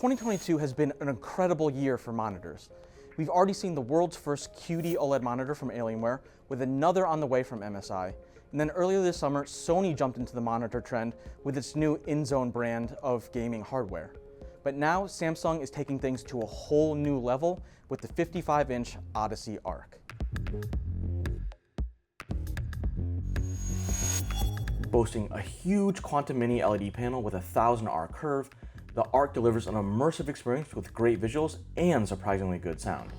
2022 has been an incredible year for monitors. We've already seen the world's first QD OLED monitor from Alienware, with another on the way from MSI. And then earlier this summer, Sony jumped into the monitor trend with its new InZone brand of gaming hardware. But now Samsung is taking things to a whole new level with the 55-inch Odyssey Ark. Boasting a huge Quantum Mini LED panel with a 1000R curve, the Ark delivers an immersive experience with great visuals and surprisingly good sound.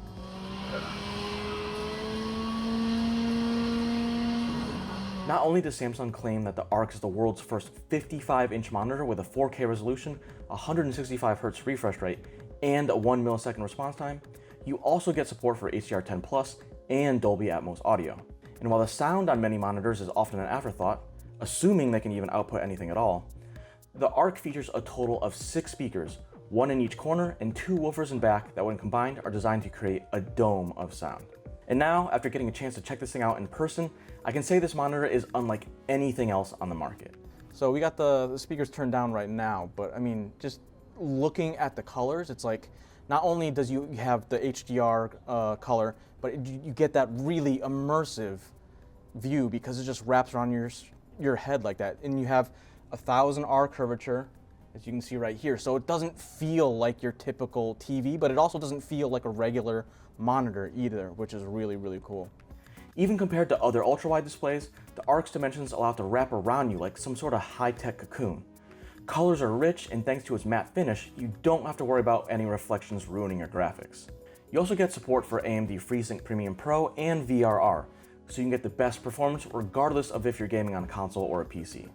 Not only does Samsung claim that the Ark is the world's first 55-inch monitor with a 4K resolution, 165Hz refresh rate, and a 1 millisecond response time, you also get support for HDR10+ and Dolby Atmos audio. And while the sound on many monitors is often an afterthought, assuming they can even output anything at all, the Ark features a total of 6 speakers, 1 in each corner and 2 woofers in back that when combined are designed to create a dome of sound. And now, after getting a chance to check this thing out in person, I can say this monitor is unlike anything else on the market. So we got the speakers turned down right now, but I mean, just looking at the colors, it's like, not only does you have the HDR color, but you get that really immersive view because it just wraps around your head like that. And you have 1000R curvature, as you can see right here. So it doesn't feel like your typical TV, but it also doesn't feel like a regular monitor either, which is really, really cool. Even compared to other ultra-wide displays, the Ark's dimensions allow it to wrap around you like some sort of high-tech cocoon. Colors are rich, and thanks to its matte finish, you don't have to worry about any reflections ruining your graphics. You also get support for AMD FreeSync Premium Pro and VRR, so you can get the best performance regardless of if you're gaming on a console or a PC.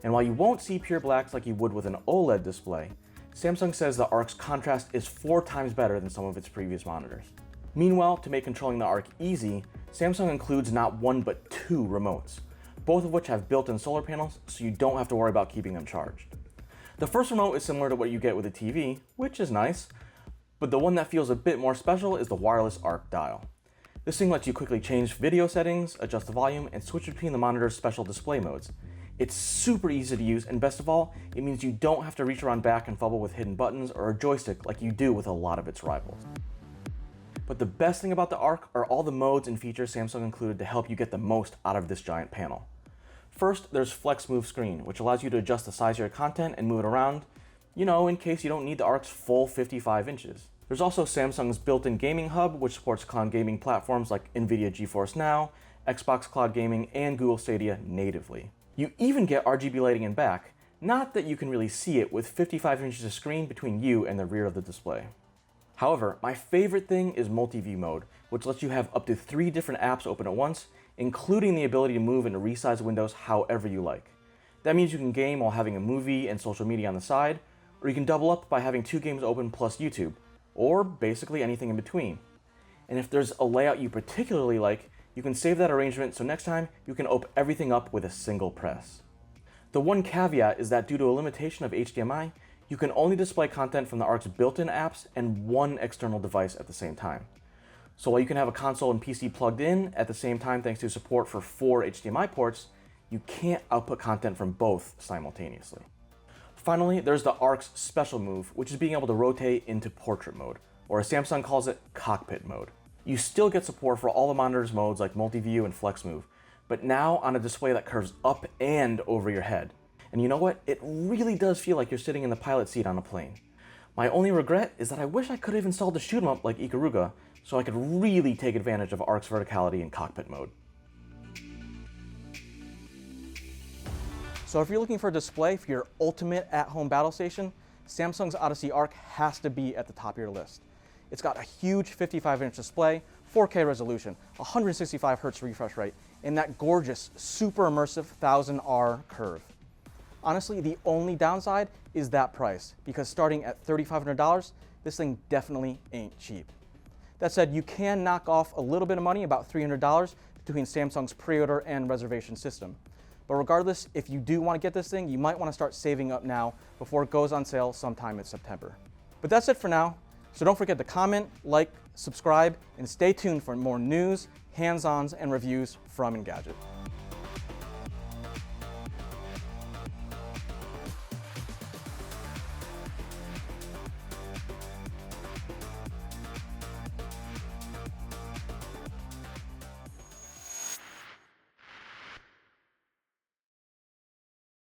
And while you won't see pure blacks like you would with an OLED display, Samsung says the Ark's contrast is 4 times better than some of its previous monitors. Meanwhile, to make controlling the Ark easy, Samsung includes not 1 but 2 remotes, both of which have built-in solar panels so you don't have to worry about keeping them charged. The first remote is similar to what you get with a TV, which is nice, but the one that feels a bit more special is the wireless Ark dial. This thing lets you quickly change video settings, adjust the volume, and switch between the monitor's special display modes. It's super easy to use, and best of all, it means you don't have to reach around back and fumble with hidden buttons or a joystick like you do with a lot of its rivals. But the best thing about the Ark are all the modes and features Samsung included to help you get the most out of this giant panel. First, there's Flex Move Screen, which allows you to adjust the size of your content and move it around, in case you don't need the Ark's full 55 inches. There's also Samsung's built-in gaming hub, which supports cloud gaming platforms like NVIDIA GeForce Now, Xbox Cloud Gaming, and Google Stadia natively. You even get RGB lighting in back, not that you can really see it with 55 inches of screen between you and the rear of the display. However, my favorite thing is multi-view mode, which lets you have up to 3 different apps open at once, including the ability to move and resize windows however you like. That means you can game while having a movie and social media on the side, or you can double up by having 2 games open plus YouTube, or basically anything in between. And if there's a layout you particularly like, you can save that arrangement so next time you can open everything up with a single press. The one caveat is that due to a limitation of HDMI, you can only display content from the Ark's built-in apps and 1 external device at the same time. So while you can have a console and PC plugged in at the same time thanks to support for 4 HDMI ports, you can't output content from both simultaneously. Finally, there's the Ark's special move, which is being able to rotate into portrait mode, or as Samsung calls it, cockpit mode. You still get support for all the monitor's modes like multi-view and flex move, but now on a display that curves up and over your head. And you know what? It really does feel like you're sitting in the pilot seat on a plane. My only regret is that I wish I could have installed the shoot 'em up like Ikaruga so I could really take advantage of Ark's verticality in cockpit mode. So if you're looking for a display for your ultimate at-home battle station, Samsung's Odyssey Ark has to be at the top of your list. It's got a huge 55-inch display, 4K resolution, 165Hz refresh rate, and that gorgeous, super immersive 1000R curve. Honestly, the only downside is that price, because starting at $3,500, this thing definitely ain't cheap. That said, you can knock off a little bit of money, about $300, between Samsung's pre-order and reservation system. But regardless, if you do want to get this thing, you might want to start saving up now before it goes on sale sometime in September. But that's it for now. So don't forget to comment, like, subscribe, and stay tuned for more news, hands-ons, and reviews from Engadget.